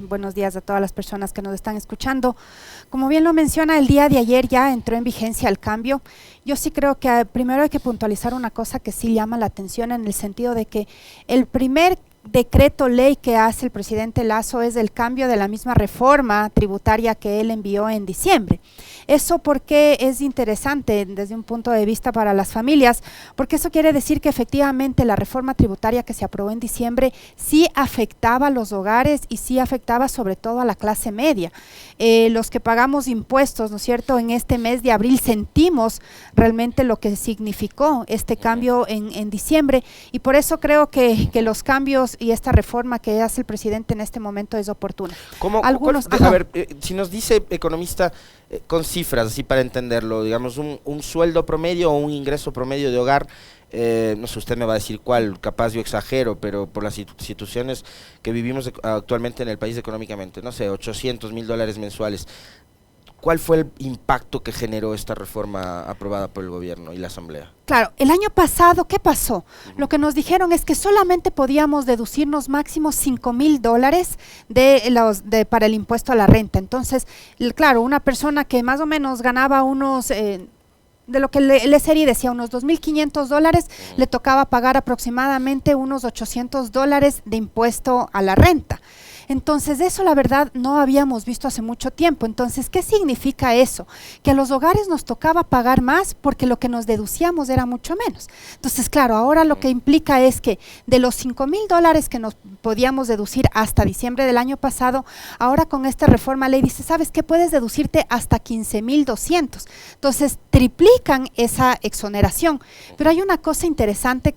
buenos días a todas las personas que nos están escuchando. Como bien lo menciona, el día de ayer ya entró en vigencia el cambio. Yo sí creo que primero hay que puntualizar una cosa que sí llama la atención, en el sentido de que el primer decreto ley que hace el presidente Lasso es el cambio de la misma reforma tributaria que él envió en diciembre. Eso porque es interesante desde un punto de vista para las familias, porque eso quiere decir que efectivamente la reforma tributaria que se aprobó en diciembre sí afectaba a los hogares y sí afectaba sobre todo a la clase media. Los que pagamos impuestos, ¿no es cierto?, en este mes de abril sentimos realmente lo que significó este cambio en diciembre, y por eso creo que los cambios y esta reforma que hace el presidente en este momento es oportuna. A ver, si nos dice, economista, con cifras, así para entenderlo, digamos un sueldo promedio o un ingreso promedio de hogar, no sé, usted me va a decir cuál, capaz yo exagero, pero por las situaciones que vivimos actualmente en el país económicamente, no sé, $800,000 mensuales. ¿Cuál fue el impacto que generó esta reforma aprobada por el gobierno y la asamblea? Claro, el año pasado, ¿qué pasó? Lo que nos dijeron es que solamente podíamos deducirnos máximo $5,000 para el impuesto a la renta. Entonces, claro, una persona que más o menos ganaba unos, de lo que le serie decía, unos $2,500, le tocaba pagar aproximadamente unos $800 de impuesto a la renta. Entonces, eso la verdad no habíamos visto hace mucho tiempo. Entonces, ¿qué significa eso? Que a los hogares nos tocaba pagar más porque lo que nos deducíamos era mucho menos. Entonces, claro, ahora lo que implica es que de los $5,000 que nos podíamos deducir hasta diciembre del año pasado, ahora con esta reforma ley dice, ¿sabes qué? Puedes deducirte hasta 15,200. Entonces, triplican esa exoneración. Pero hay una cosa interesante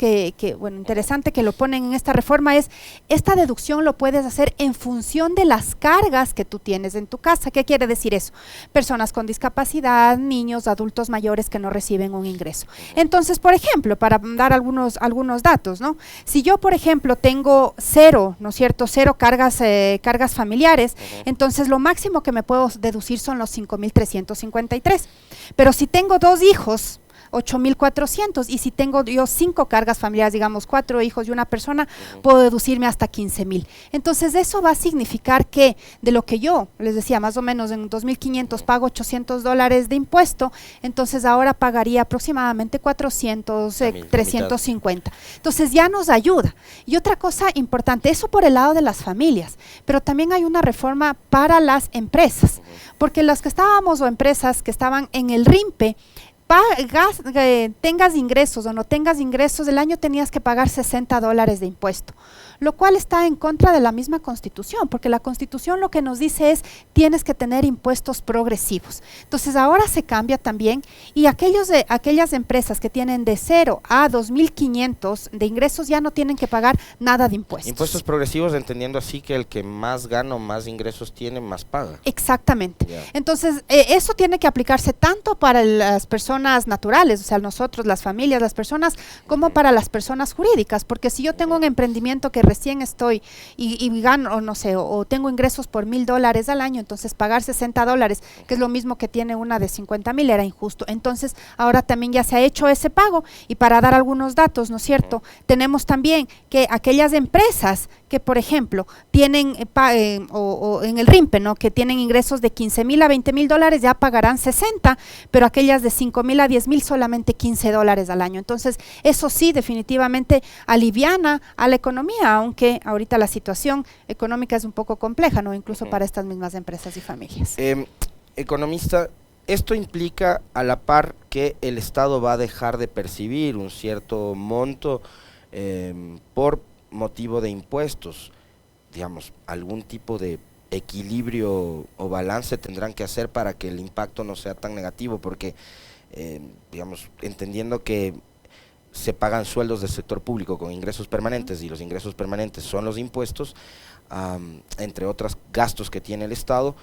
interesante que lo ponen en esta reforma, es esta deducción lo puedes hacer en función de las cargas que tú tienes en tu casa. ¿Qué quiere decir eso? Personas con discapacidad, niños, adultos mayores que no reciben un ingreso. Entonces, por ejemplo, para dar algunos datos, ¿no? Si yo, por ejemplo, tengo cero, ¿no es cierto?, cero cargas familiares, entonces lo máximo que me puedo deducir son los 5,353. Pero si tengo 2 hijos, 8,400, y si tengo yo 5 cargas familiares, digamos 4 hijos y una persona, puedo deducirme hasta 15,000. Entonces eso va a significar que de lo que yo les decía, más o menos en 2,500 pago $800 de impuesto, entonces ahora pagaría aproximadamente 400, 350. Entonces ya nos ayuda. Y otra cosa importante, eso por el lado de las familias, pero también hay una reforma para las empresas, porque los que estábamos, o empresas que estaban en el RIMPE, tengas ingresos o no tengas ingresos, el año tenías que pagar $60 de impuesto, lo cual está en contra de la misma Constitución, porque la Constitución lo que nos dice es, tienes que tener impuestos progresivos. Entonces ahora se cambia también, y aquellas empresas que tienen de 0 a 2,500 de ingresos ya no tienen que pagar nada de impuestos. Impuestos progresivos, entendiendo así que el que más gana o más ingresos tiene, más paga. Exactamente. Entonces, eso tiene que aplicarse tanto para las personas naturales, o sea, nosotros, las familias, las personas, como para las personas jurídicas, porque si yo tengo un emprendimiento que recién estoy y gano, no sé, o tengo ingresos por $1,000 al año, entonces pagar $60, que es lo mismo que tiene una de 50,000, era injusto. Entonces, ahora también ya se ha hecho ese pago, y para dar algunos datos, ¿no es cierto?, tenemos también que aquellas empresas que, por ejemplo, tienen, o en el RIMPE, ¿no?, que tienen ingresos de 15,000 a 20,000 dólares, ya pagarán 60, pero aquellas de 5,000 a 10,000 solamente $15 al año. Entonces, eso sí definitivamente aliviana a la economía, aunque ahorita la situación económica es un poco compleja, ¿no?, incluso para estas mismas empresas y familias. Economista, esto implica a la par que el Estado va a dejar de percibir un cierto monto por motivo de impuestos. Digamos, algún tipo de equilibrio o balance tendrán que hacer para que el impacto no sea tan negativo, porque digamos, entendiendo que se pagan sueldos del sector público con ingresos permanentes, y los ingresos permanentes son los impuestos, entre otros gastos que tiene el Estado,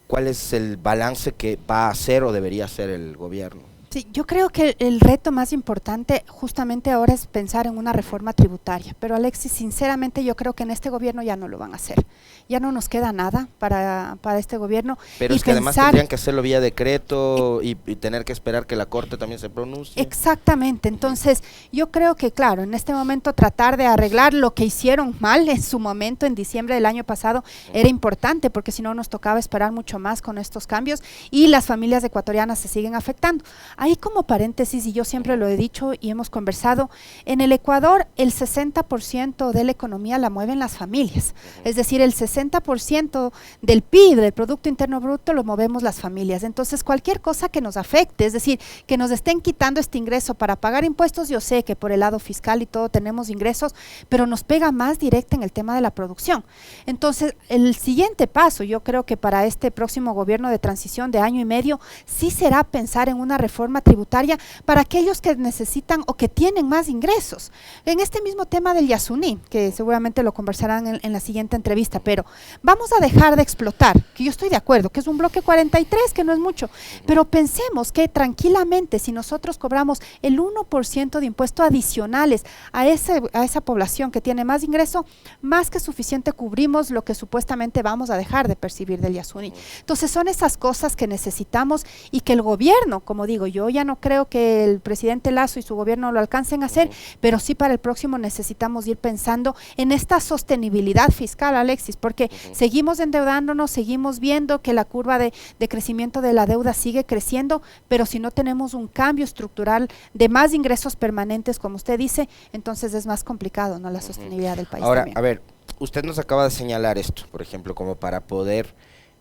¿cuál es el balance que va a hacer o debería hacer el gobierno? Sí, yo creo que el reto más importante justamente ahora es pensar en una reforma tributaria, pero Alexis, sinceramente yo creo que en este gobierno ya no lo van a hacer, ya no nos queda nada para este gobierno. Pero y es que además pensar, tendrían que hacerlo vía decreto y tener que esperar que la Corte también se pronuncie. exactamente, entonces yo creo que claro, en este momento tratar de arreglar lo que hicieron mal en su momento en diciembre del año pasado era importante, porque si no nos tocaba esperar mucho más con estos cambios y las familias ecuatorianas se siguen afectando. Ahí como paréntesis, y yo siempre lo he dicho y hemos conversado, en el Ecuador el 60% de la economía la mueven las familias, es decir, el 60% del PIB, del Producto Interno Bruto, lo movemos las familias. Entonces cualquier cosa que nos afecte, es decir, que nos estén quitando este ingreso para pagar impuestos, yo sé que por el lado fiscal y todo tenemos ingresos, pero nos pega más directa en el tema de la producción. Entonces el siguiente paso, yo creo que para este próximo gobierno de transición de año y medio, sí será pensar en una reforma tributaria para aquellos que necesitan o que tienen más ingresos. En este mismo tema del Yasuní, que seguramente lo conversarán en la siguiente entrevista, pero vamos a dejar de explotar, que yo estoy de acuerdo, que es un bloque 43, que no es mucho, pero pensemos que tranquilamente si nosotros cobramos el 1% de impuestos adicionales a esa población que tiene más ingreso, más que suficiente cubrimos lo que supuestamente vamos a dejar de percibir del Yasuní. Entonces son esas cosas que necesitamos y que el gobierno, como digo, yo ya no creo que el presidente Lasso y su gobierno lo alcancen a hacer, pero sí para el próximo necesitamos ir pensando en esta sostenibilidad fiscal, Alexis, porque seguimos endeudándonos, seguimos viendo que la curva de crecimiento de la deuda sigue creciendo, pero si no tenemos un cambio estructural de más ingresos permanentes, como usted dice, entonces es más complicado, ¿no?, la sostenibilidad del país. Ahora, también. a ver, usted nos acaba de señalar esto, por ejemplo, como para poder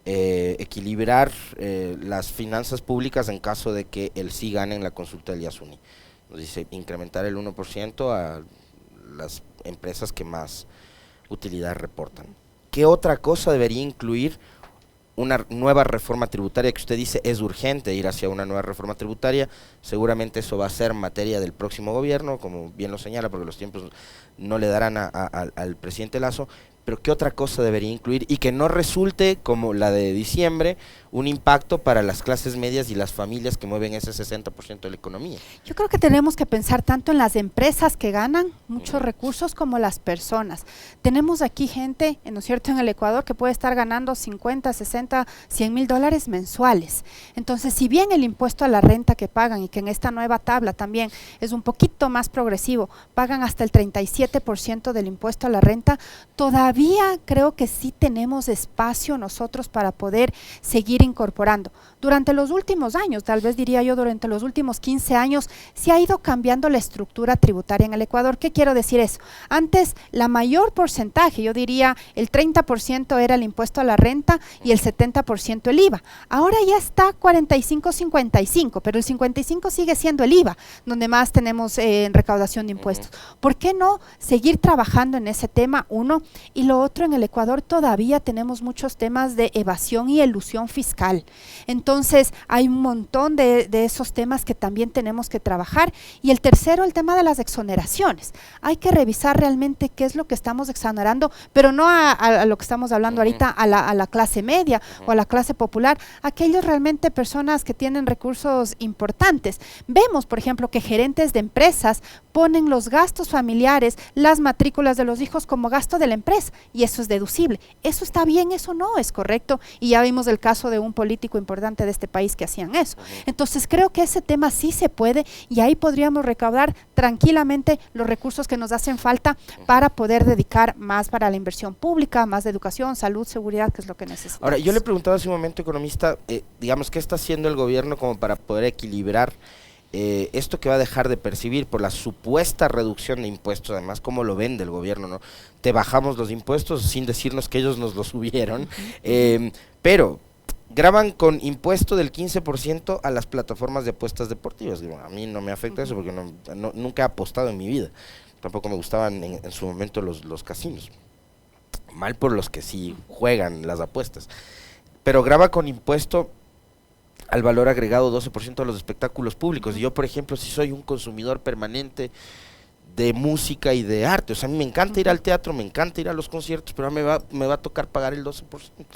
equilibrar las finanzas públicas en caso de que el sí gane en la consulta del Yasuní. Nos dice incrementar el 1% a las empresas que más utilidad reportan. ¿Qué otra cosa debería incluir una nueva reforma tributaria, que usted dice es urgente ir hacia una nueva reforma tributaria? Seguramente eso va a ser materia del próximo gobierno, como bien lo señala, porque los tiempos no le darán al presidente Lasso, pero ¿qué otra cosa debería incluir y que no resulte, como la de diciembre, un impacto para las clases medias y las familias que mueven ese 60% de la economía? Yo creo que tenemos que pensar tanto en las empresas que ganan muchos recursos como las personas. Tenemos aquí gente, ¿no es cierto?, en el Ecuador que puede estar ganando 50, 60, 100 mil dólares mensuales. Entonces, si bien el impuesto a la renta que pagan y que en esta nueva tabla también es un poquito más progresivo, pagan hasta el 37% del impuesto a la renta, todavía creo que sí tenemos espacio nosotros para poder seguir incorporando. Durante los últimos años, tal vez diría yo durante los últimos 15 años, se ha ido cambiando la estructura tributaria en el Ecuador. ¿Qué quiero decir eso? Antes, la mayor porcentaje, yo diría el 30% era el impuesto a la renta y el 70% el IVA. Ahora ya está 45-55, pero el 55 sigue siendo el IVA, donde más tenemos recaudación de impuestos. ¿Por qué no seguir trabajando en ese tema? Uno, y lo otro, en el Ecuador todavía tenemos muchos temas de evasión y elusión fiscal. Entonces, hay un montón de esos temas que también tenemos que trabajar. Y el tercero, el tema de las exoneraciones. Hay que revisar realmente qué es lo que estamos exonerando, pero no a lo que estamos hablando ahorita, a la clase media o a la clase popular, aquellos realmente personas que tienen recursos importantes. Vemos, por ejemplo, que gerentes de empresas ponen los gastos familiares, las matrículas de los hijos como gasto de la empresa, y eso es deducible. Eso está bien, eso no es correcto, y ya vimos el caso de un político importante de este país que hacían eso. Entonces creo que ese tema sí se puede, y ahí podríamos recaudar tranquilamente los recursos que nos hacen falta para poder dedicar más para la inversión pública, más de educación, salud, seguridad, que es lo que necesitamos. Ahora, yo le preguntaba hace un momento, economista, digamos, ¿qué está haciendo el gobierno como para poder equilibrar esto que va a dejar de percibir por la supuesta reducción de impuestos? Además, ¿cómo lo vende el gobierno, no? Te bajamos los impuestos sin decirnos que ellos nos los subieron, pero graban con impuesto del 15% a las plataformas de apuestas deportivas. Digo, a mí no me afecta eso porque nunca he apostado en mi vida. Tampoco me gustaban en su momento los casinos. Mal por los que sí juegan las apuestas. Pero graba con impuesto al valor agregado 12% a los espectáculos públicos. Y yo, por ejemplo, si soy un consumidor permanente de música y de arte, o sea, a mí me encanta ir al teatro, me encanta ir a los conciertos, pero me va a tocar pagar el 12%.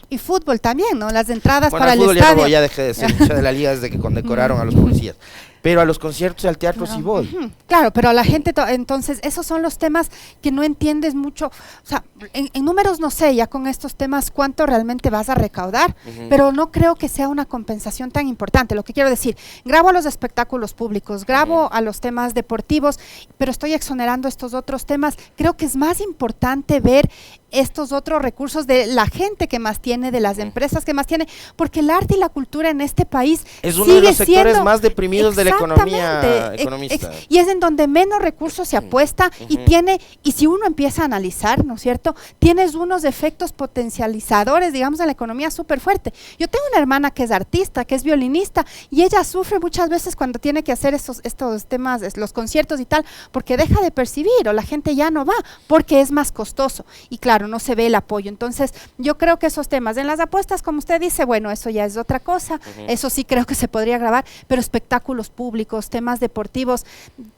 Y fútbol también, ¿no? Las entradas bueno, para el fútbol estadio. Ya dejé de ser hincha de la liga desde que condecoraron a los policías. pero a los conciertos y al teatro sí voy. Claro, pero a la gente, entonces, esos son los temas que no entiendes mucho. O sea, en números no sé, ya con estos temas, cuánto realmente vas a recaudar, pero no creo que sea una compensación tan importante. Lo que quiero decir, grabo a los espectáculos públicos, grabo a los temas deportivos, pero estoy exonerando estos otros temas. Creo que es más importante ver estos otros recursos de la gente que más tiene, de las empresas que más tiene, porque el arte y la cultura en este país es uno de los sectores más deprimidos de la economía economista. Y es en donde menos recursos se apuesta y si uno empieza a analizar, ¿no es cierto? Tienes unos efectos potencializadores, digamos, en la economía súper fuerte. Yo tengo una hermana que es artista, que es violinista, y ella sufre muchas veces cuando tiene que hacer estos temas, los conciertos y tal, porque deja de percibir o la gente ya no va, porque es más costoso. Y claro, no se ve el apoyo. Entonces, yo creo que esos temas, en las apuestas, como usted dice, bueno, eso ya es otra cosa, eso sí creo que se podría grabar, pero espectáculos públicos, temas deportivos,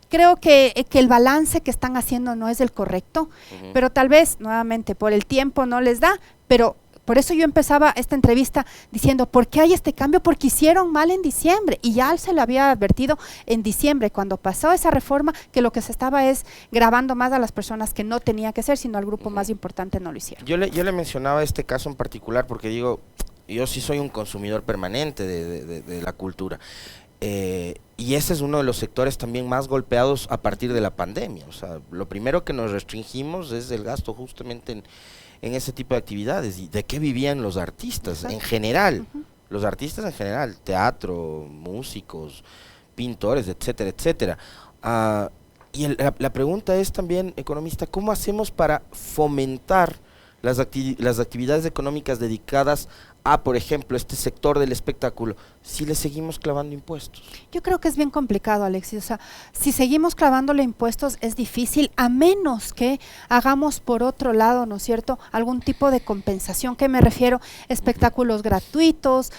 creo que el balance que están haciendo no es el correcto, pero tal vez, nuevamente, por el tiempo no les da, pero por eso yo empezaba esta entrevista diciendo, ¿por qué hay este cambio? Porque hicieron mal en diciembre, y ya se lo había advertido en diciembre, cuando pasó esa reforma, que lo que se estaba es grabando más a las personas que no tenía que ser, sino al grupo más importante no lo hicieron. Yo le mencionaba este caso en particular porque digo, yo sí soy un consumidor permanente de la cultura. Y ese es uno de los sectores también más golpeados a partir de la pandemia. O sea, lo primero que nos restringimos es el gasto justamente en ese tipo de actividades. ¿Y de qué vivían los artistas en general? Los artistas en general, teatro, músicos, pintores, etcétera, etcétera. Y la pregunta es también, economista, ¿cómo hacemos para fomentar las actividades económicas dedicadas a, por ejemplo, este sector del espectáculo, si le seguimos clavando impuestos? Yo creo que es bien complicado, Alexis. O sea, si seguimos clavándole impuestos es difícil, a menos que hagamos por otro lado, ¿no es cierto?, algún tipo de compensación. ¿Qué me refiero? Espectáculos gratuitos,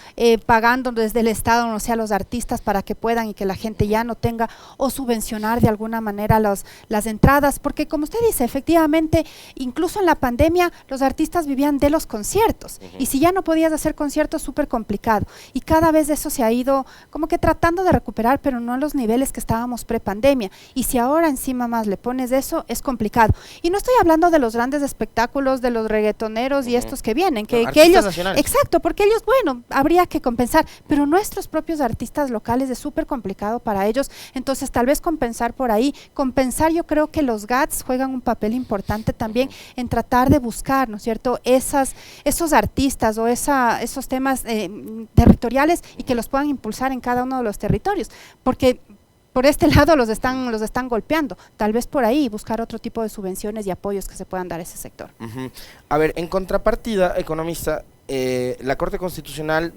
pagando desde el Estado, no sé, a los artistas para que puedan y que la gente ya no tenga, o subvencionar de alguna manera las entradas, porque como usted dice, efectivamente, incluso en la pandemia, los artistas vivían de los conciertos, y si ya no podías hacer conciertos, súper complicado, y cada vez eso se ha ido como que tratando de recuperar, pero no a los niveles que estábamos pre-pandemia, y si ahora encima más le pones eso, es complicado. Y no estoy hablando de los grandes espectáculos, de los reggaetoneros y estos que vienen, que ellos, nacionales. Exacto, porque ellos, bueno, habría que compensar, pero nuestros propios artistas locales es súper complicado para ellos, entonces tal vez compensar por ahí, yo creo que los GATS juegan un papel importante también en tratar de buscar, ¿no es cierto?, esos artistas o esos temas territoriales, y que los puedan impulsar en cada uno de los territorios, porque por este lado los están golpeando, tal vez por ahí buscar otro tipo de subvenciones y apoyos que se puedan dar a ese sector. A ver, en contrapartida, economista, la Corte Constitucional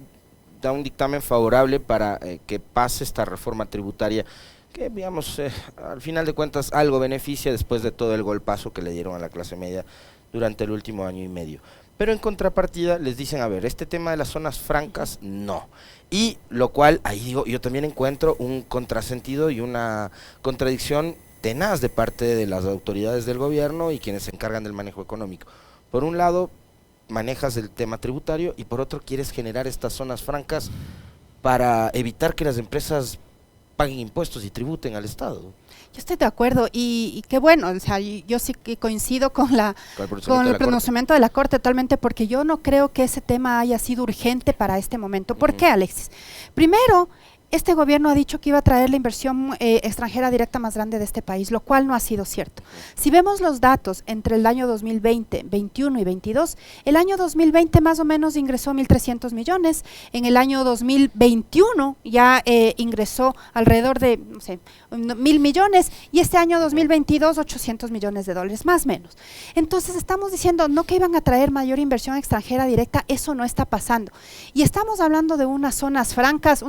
da un dictamen favorable para que pase esta reforma tributaria, que digamos, al final de cuentas algo beneficia después de todo el golpazo que le dieron a la clase media durante el último año y medio. Pero en contrapartida les dicen, a ver, este tema de las zonas francas, no. Y lo cual, ahí digo, yo también encuentro un contrasentido y una contradicción tenaz de parte de las autoridades del gobierno y quienes se encargan del manejo económico. Por un lado, manejas el tema tributario, y por otro quieres generar estas zonas francas para evitar que las empresas paguen impuestos y tributen al Estado. Yo estoy de acuerdo, y qué bueno, o sea, yo sí que coincido con el pronunciamiento de la Corte totalmente, porque yo no creo que ese tema haya sido urgente para este momento. ¿Por qué, Alexis? Primero, este gobierno ha dicho que iba a traer la inversión extranjera directa más grande de este país, lo cual no ha sido cierto. Si vemos los datos entre el año 2020, 21 y 22, el año 2020 más o menos ingresó 1.300 millones, en el año 2021 ya ingresó alrededor de, no sé, 1.000 millones, y este año 2022 $800 millones, más o menos. Entonces estamos diciendo no que iban a traer mayor inversión extranjera directa, eso no está pasando. Y estamos hablando de unas zonas francas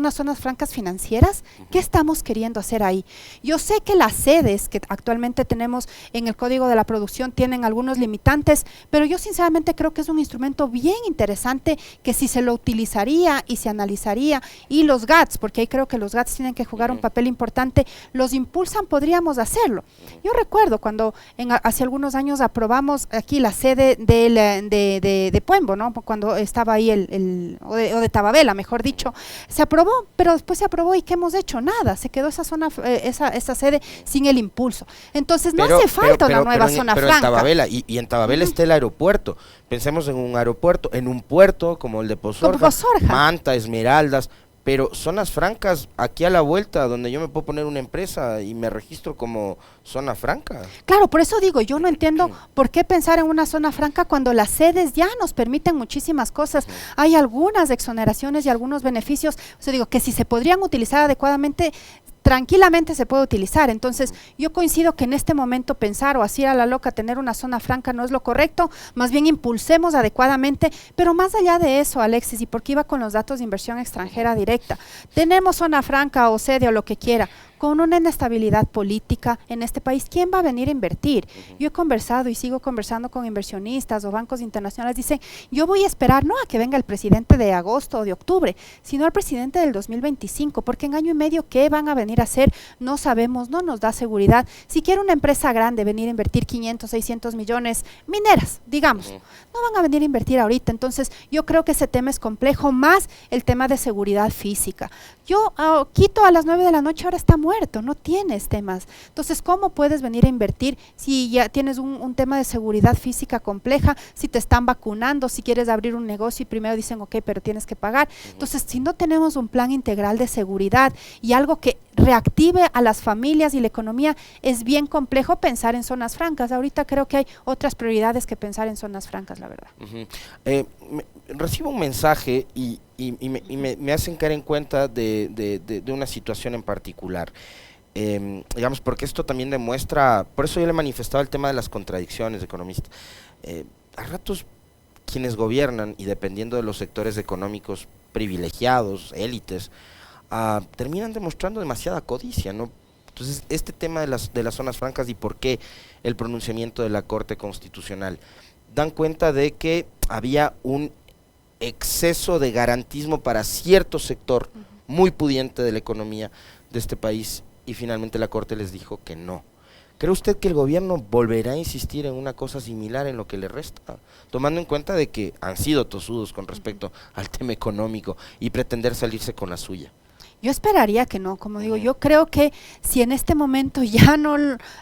financieras. ¿Qué estamos queriendo hacer ahí? Yo sé que las sedes que actualmente tenemos en el Código de la Producción tienen algunos limitantes, pero yo sinceramente creo que es un instrumento bien interesante, que si se lo utilizaría y se analizaría, y los GATS, porque ahí creo que los GATS tienen que jugar un papel importante, los impulsan, podríamos hacerlo. Yo recuerdo cuando hace algunos años aprobamos aquí la sede de Puembo, ¿no?, cuando estaba ahí o de Tababela, mejor dicho, se aprobó, pero después se aprobó y ¿qué hemos hecho? Nada, se quedó esa zona, esa sede sin el impulso. Entonces no hace falta una nueva zona franca. En Tababela, y en Tababela está el aeropuerto. Pensemos en un aeropuerto, en un puerto como el de Pozorja, Manta, Esmeraldas, pero zonas francas aquí a la vuelta, donde yo me puedo poner una empresa y me registro como zona franca. Claro, por eso digo, yo no entiendo por qué pensar en una zona franca cuando las sedes ya nos permiten muchísimas cosas. Hay algunas exoneraciones y algunos beneficios, o sea, digo, que si se podrían utilizar adecuadamente, tranquilamente se puede utilizar. Entonces yo coincido que en este momento pensar o así a la loca tener una zona franca no es lo correcto, más bien impulsemos adecuadamente, pero más allá de eso, Alexis, y porque iba con los datos de inversión extranjera directa, tenemos zona franca o sede o lo que quiera, con una inestabilidad política en este país, ¿quién va a venir a invertir? Yo he conversado y sigo conversando con inversionistas o bancos internacionales, dicen, yo voy a esperar no a que venga el presidente de agosto o de octubre, sino al presidente del 2025, porque en año y medio, ¿qué van a venir a hacer? No sabemos, no nos da seguridad. Si quiere una empresa grande venir a invertir 500, 600 millones, mineras, digamos, no van a venir a invertir ahorita. Entonces, yo creo que ese tema es complejo, más el tema de seguridad física. Yo, Quito a las 9 de la noche ahora está muerto, no tienes temas. Entonces, ¿cómo puedes venir a invertir si ya tienes un tema de seguridad física compleja, si te están vacunando, si quieres abrir un negocio y primero dicen, ok, pero tienes que pagar? Entonces, si no tenemos un plan integral de seguridad y algo que reactive a las familias y la economía, es bien complejo pensar en zonas francas. Ahorita creo que hay otras prioridades que pensar en zonas francas, la verdad. Recibo un mensaje y me hacen caer en cuenta de una situación en particular. Digamos, porque esto también demuestra, por eso yo le manifestaba el tema de las contradicciones, economista. A ratos quienes gobiernan, y dependiendo de los sectores económicos privilegiados, élites, terminan demostrando demasiada codicia, ¿no? Entonces, este tema de las zonas francas y por qué el pronunciamiento de la Corte Constitucional dan cuenta de que había un exceso de garantismo para cierto sector muy pudiente de la economía de este país, y finalmente la Corte les dijo que no. ¿Cree usted que el gobierno volverá a insistir en una cosa similar en lo que le resta? Tomando en cuenta de que han sido tosudos con respecto al tema económico y pretender salirse con la suya. Yo esperaría que no, como digo, yo creo que si en este momento ya no,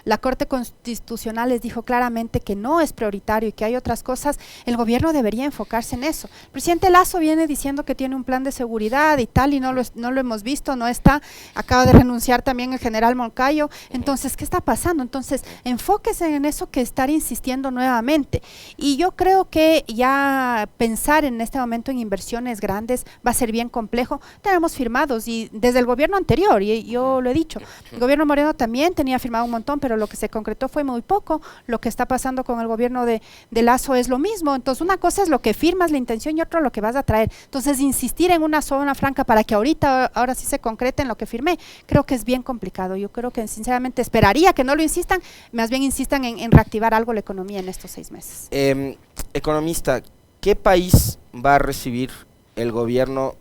la Corte Constitucional les dijo claramente que no es prioritario y que hay otras cosas, el gobierno debería enfocarse en eso. El presidente Lasso viene diciendo que tiene un plan de seguridad y tal, y no lo hemos visto, no está, acaba de renunciar también el general Moncayo. Entonces, ¿qué está pasando? Entonces, enfóquese en eso que estar insistiendo nuevamente. Y yo creo que ya pensar en este momento en inversiones grandes va a ser bien complejo. Tenemos firmados y desde el gobierno anterior, y yo lo he dicho, el gobierno Moreno también tenía firmado un montón, pero lo que se concretó fue muy poco. Lo que está pasando con el gobierno de Lasso es lo mismo. Entonces, una cosa es lo que firmas, la intención, y otro lo que vas a traer. Entonces, insistir en una zona franca para que ahora sí se concrete en lo que firmé, creo que es bien complicado. Yo creo que sinceramente esperaría que no lo insistan, más bien insistan en reactivar algo la economía en estos 6 meses. Economista, ¿qué país va a recibir el gobierno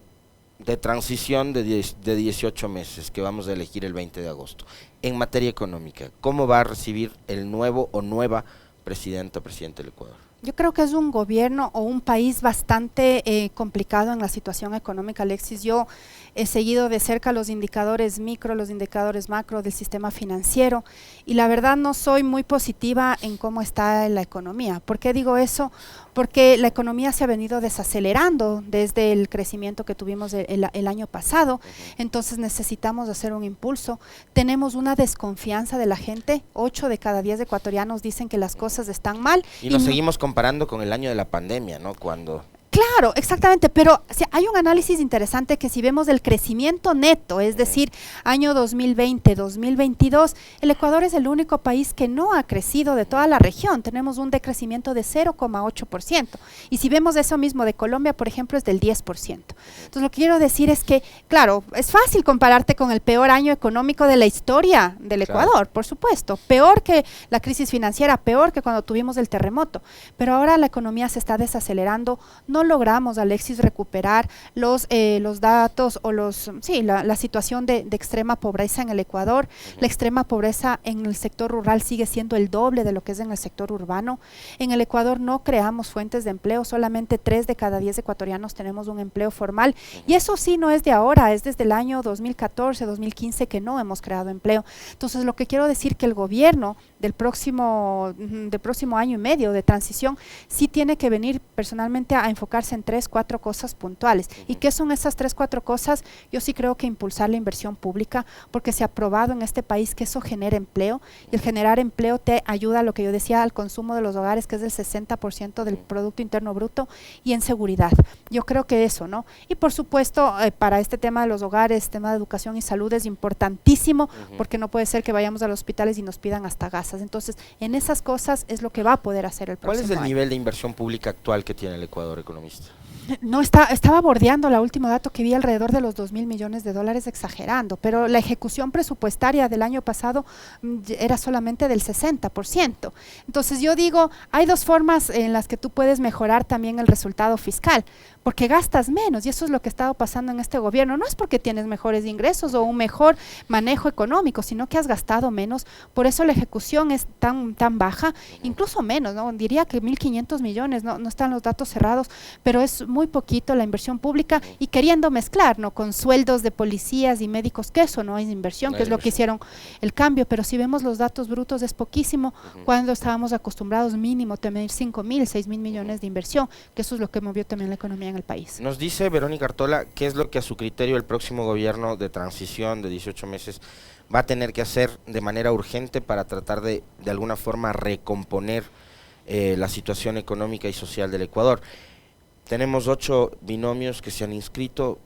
de transición de 18 meses que vamos a elegir el 20 de agosto? En materia económica, ¿cómo va a recibir el nuevo o nueva presidente del Ecuador? Yo creo que es un gobierno o un país bastante complicado en la situación económica, Alexis. Yo he seguido de cerca los indicadores micro, los indicadores macro del sistema financiero, y la verdad no soy muy positiva en cómo está la economía. ¿Por qué digo eso? Porque la economía se ha venido desacelerando desde el crecimiento que tuvimos el año pasado. Entonces necesitamos hacer un impulso. Tenemos una desconfianza de la gente. 8 de cada 10 ecuatorianos dicen que las cosas están mal. Y nos seguimos comparando con el año de la pandemia, ¿no? Cuando... Claro, exactamente, pero hay un análisis interesante que si vemos el crecimiento neto, es decir, año 2020, 2022, el Ecuador es el único país que no ha crecido de toda la región. Tenemos un decrecimiento de 0,8%, y si vemos eso mismo de Colombia, por ejemplo, es del 10%. Entonces, lo que quiero decir es que, claro, es fácil compararte con el peor año económico de la historia del Ecuador, claro, por supuesto, peor que la crisis financiera, peor que cuando tuvimos el terremoto, pero ahora la economía se está desacelerando, no no logramos, Alexis, recuperar los datos o la situación de extrema pobreza en el Ecuador. La extrema pobreza en el sector rural sigue siendo el doble de lo que es en el sector urbano. En el Ecuador no creamos fuentes de empleo, solamente 3 de cada 10 ecuatorianos tenemos un empleo formal, y eso sí no es de ahora, es desde el año 2014, 2015 que no hemos creado empleo. Entonces, lo que quiero decir que el gobierno del próximo año y medio de transición sí tiene que venir personalmente a enfocarse en 3, 4 cosas puntuales. ¿Y qué son esas 3, 4 cosas? Yo sí creo que impulsar la inversión pública, porque se ha probado en este país que eso genera empleo, y el generar empleo te ayuda a lo que yo decía, al consumo de los hogares, que es del 60% del Producto Interno Bruto, y en seguridad. Yo creo que eso, ¿no? Y por supuesto, para este tema de los hogares, tema de educación y salud es importantísimo, porque no puede ser que vayamos a los hospitales y nos pidan hasta gasas. Entonces, en esas cosas es lo que va a poder hacer el próximo año. ¿Cuál es el nivel de inversión pública actual que tiene el Ecuador, economista? No, estaba bordeando el último dato que vi alrededor de los 2.000 millones de dólares, exagerando, pero la ejecución presupuestaria del año pasado era solamente del 60%. Entonces yo digo, hay 2 formas en las que tú puedes mejorar también el resultado fiscal, porque gastas menos, y eso es lo que ha estado pasando en este gobierno. No es porque tienes mejores ingresos o un mejor manejo económico, sino que has gastado menos, por eso la ejecución es tan baja, incluso menos, ¿no? Diría que 1.500 millones, no están los datos cerrados, pero es muy poquito la inversión pública, y queriendo mezclar, ¿no?, con sueldos de policías y médicos, que eso no es inversión, que es lo que hicieron el cambio. Pero si vemos los datos brutos es poquísimo, cuando estábamos acostumbrados mínimo a tener 5.000, 6.000 millones de inversión, que eso es lo que movió también la economía en el país. Nos dice Verónica Artola qué es lo que a su criterio el próximo gobierno de transición de 18 meses va a tener que hacer de manera urgente para tratar de alguna forma recomponer la situación económica y social del Ecuador. Tenemos 8 binomios que se han inscrito.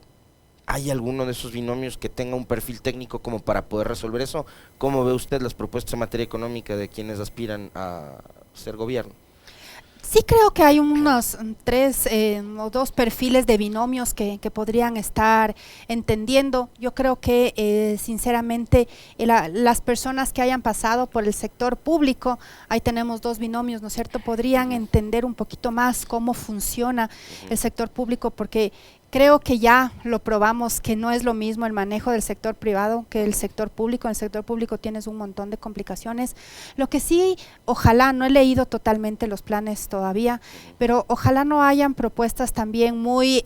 ¿Hay alguno de esos binomios que tenga un perfil técnico como para poder resolver eso? ¿Cómo ve usted las propuestas en materia económica de quienes aspiran a ser gobierno? Sí creo que hay unos 3 o 2 perfiles de binomios que podrían estar entendiendo. Yo creo que sinceramente las personas que hayan pasado por el sector público, ahí tenemos 2 binomios, ¿no es cierto?, podrían entender un poquito más cómo funciona el sector público, porque creo que ya lo probamos, que no es lo mismo el manejo del sector privado que el sector público. En el sector público tienes un montón de complicaciones. Lo que sí, ojalá, no he leído totalmente los planes todavía, pero ojalá no hayan propuestas también muy,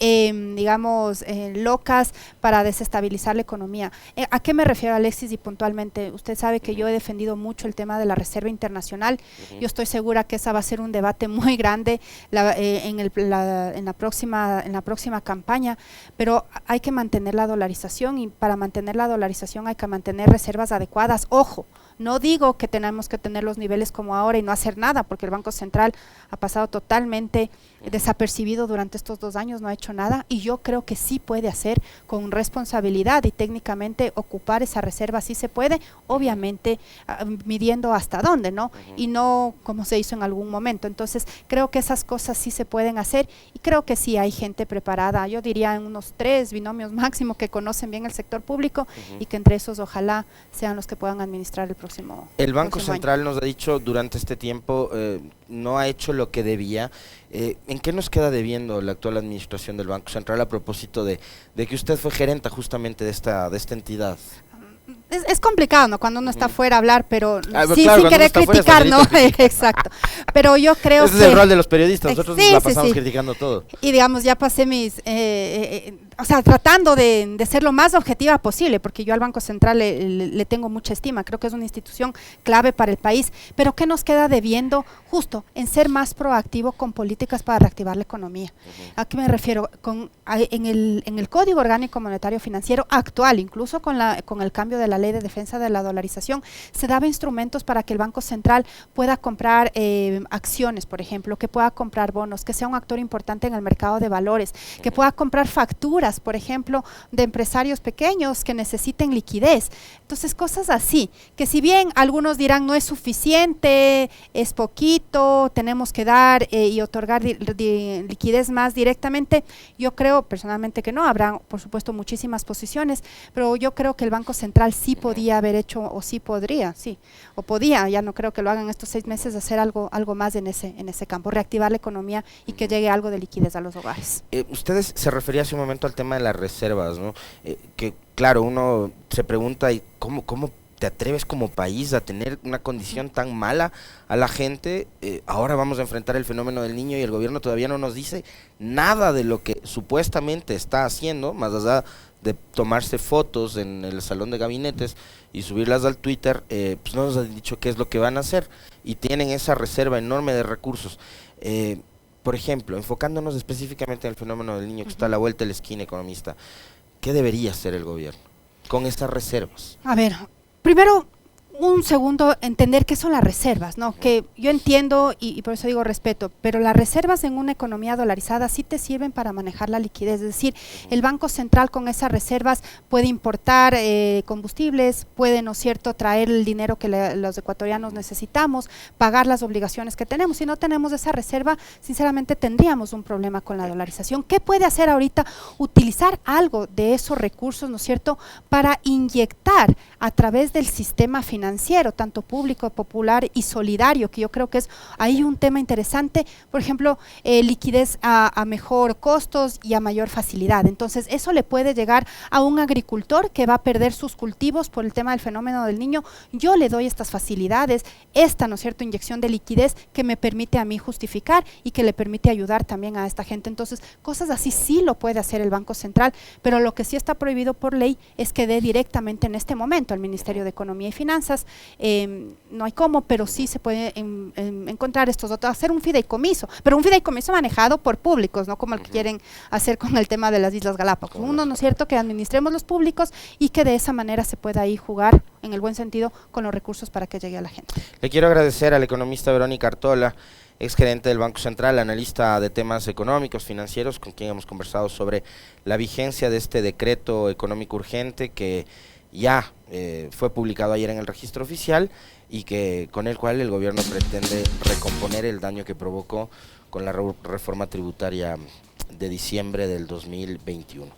locas para desestabilizar la economía. ¿A qué me refiero, Alexis? Y puntualmente, usted sabe que yo he defendido mucho el tema de la Reserva Internacional. Yo estoy segura que esa va a ser un debate muy grande en la próxima campaña. Pero hay que mantener la dolarización, y para mantener la dolarización hay que mantener reservas adecuadas. Ojo, no digo que tenemos que tener los niveles como ahora y no hacer nada, porque el Banco Central ha pasado totalmente desapercibido durante estos 2 años, no ha hecho nada, y yo creo que sí puede hacer con responsabilidad y técnicamente ocupar esa reserva, sí se puede, obviamente midiendo hasta dónde, ¿no? Y no como se hizo en algún momento. Entonces creo que esas cosas sí se pueden hacer, y creo que sí hay gente preparada. Yo diría en unos 3 binomios máximo que conocen bien el sector público, y que entre esos ojalá sean los que puedan administrar el próximo. El Banco próximo Central año. nos ha dicho durante este tiempo no ha hecho lo que debía. ¿En qué nos queda debiendo la actual administración del Banco Central a propósito de que usted fue gerenta justamente de esta entidad? Es complicado, ¿no?, cuando uno está fuera a hablar, pero sí, claro, sin querer criticar, ¿no? Exacto. Pero yo creo Ese que es el rol de los periodistas, nosotros sí, la pasamos sí. criticando todo. Y digamos, ya pasé tratando de ser lo más objetiva posible, porque yo al Banco Central le tengo mucha estima, creo que es una institución clave para el país, pero ¿qué nos queda debiendo? Justo en ser más proactivo con políticas para reactivar la economía. ¿A qué me refiero? En el Código Orgánico Monetario Financiero actual, incluso con el cambio de la Ley de Defensa de la Dolarización, se daba instrumentos para que el Banco Central pueda comprar acciones, por ejemplo, que pueda comprar bonos, que sea un actor importante en el mercado de valores, que pueda comprar facturas financieras, por ejemplo, de empresarios pequeños que necesiten liquidez. Entonces, cosas así, que si bien algunos dirán no es suficiente, es poquito, tenemos que dar y otorgar liquidez más directamente, yo creo personalmente que no, habrá por supuesto muchísimas posiciones, pero yo creo que el Banco Central sí podía haber hecho, o sí podría, sí, o podía, ya no creo que lo hagan estos 6 meses, hacer algo más en ese campo, reactivar la economía y que llegue algo de liquidez a los hogares. Ustedes se refería hace un momento al tema de las reservas, ¿no? Que claro, uno se pregunta, ¿y cómo te atreves como país a tener una condición tan mala a la gente? Ahora vamos a enfrentar el fenómeno del niño y el gobierno todavía no nos dice nada de lo que supuestamente está haciendo, más allá de tomarse fotos en el salón de gabinetes y subirlas al Twitter, pues no nos han dicho qué es lo que van a hacer y tienen esa reserva enorme de recursos. Por ejemplo, enfocándonos específicamente en el fenómeno del niño que está a la vuelta de la esquina, economista, ¿qué debería hacer el gobierno con estas reservas? A ver, primero, un segundo, entender qué son las reservas, ¿no? Que yo entiendo y por eso digo respeto, pero las reservas en una economía dolarizada sí te sirven para manejar la liquidez, es decir, el Banco Central con esas reservas puede importar combustibles, puede, ¿no es cierto?, traer el dinero que los ecuatorianos necesitamos, pagar las obligaciones que tenemos. Si no tenemos esa reserva, sinceramente tendríamos un problema con la dolarización. ¿Qué puede hacer ahorita? Utilizar algo de esos recursos, ¿no es cierto?, para inyectar a través del sistema financiero, tanto público, popular y solidario, que yo creo que es ahí un tema interesante, por ejemplo, liquidez a mejor costos y a mayor facilidad. Entonces, eso le puede llegar a un agricultor que va a perder sus cultivos por el tema del fenómeno del niño. Yo le doy estas facilidades, ¿no es cierto?, inyección de liquidez que me permite a mí justificar y que le permite ayudar también a esta gente. Entonces, cosas así sí lo puede hacer el Banco Central, pero lo que sí está prohibido por ley es que dé directamente en este momento al Ministerio de Economía y Finanzas. No hay cómo, pero sí se puede encontrar estos otros, hacer un fideicomiso, pero un fideicomiso manejado por públicos, no como el que quieren hacer con el tema de las Islas Galápagos. Uno, ¿no es cierto?, que administremos los públicos y que de esa manera se pueda ahí jugar, en el buen sentido, con los recursos para que llegue a la gente. Le quiero agradecer al economista Verónica Artola, exgerente del Banco Central, analista de temas económicos, financieros, con quien hemos conversado sobre la vigencia de este decreto económico urgente que ya fue publicado ayer en el registro oficial y que con el cual el gobierno pretende recomponer el daño que provocó con la reforma tributaria de diciembre del 2021.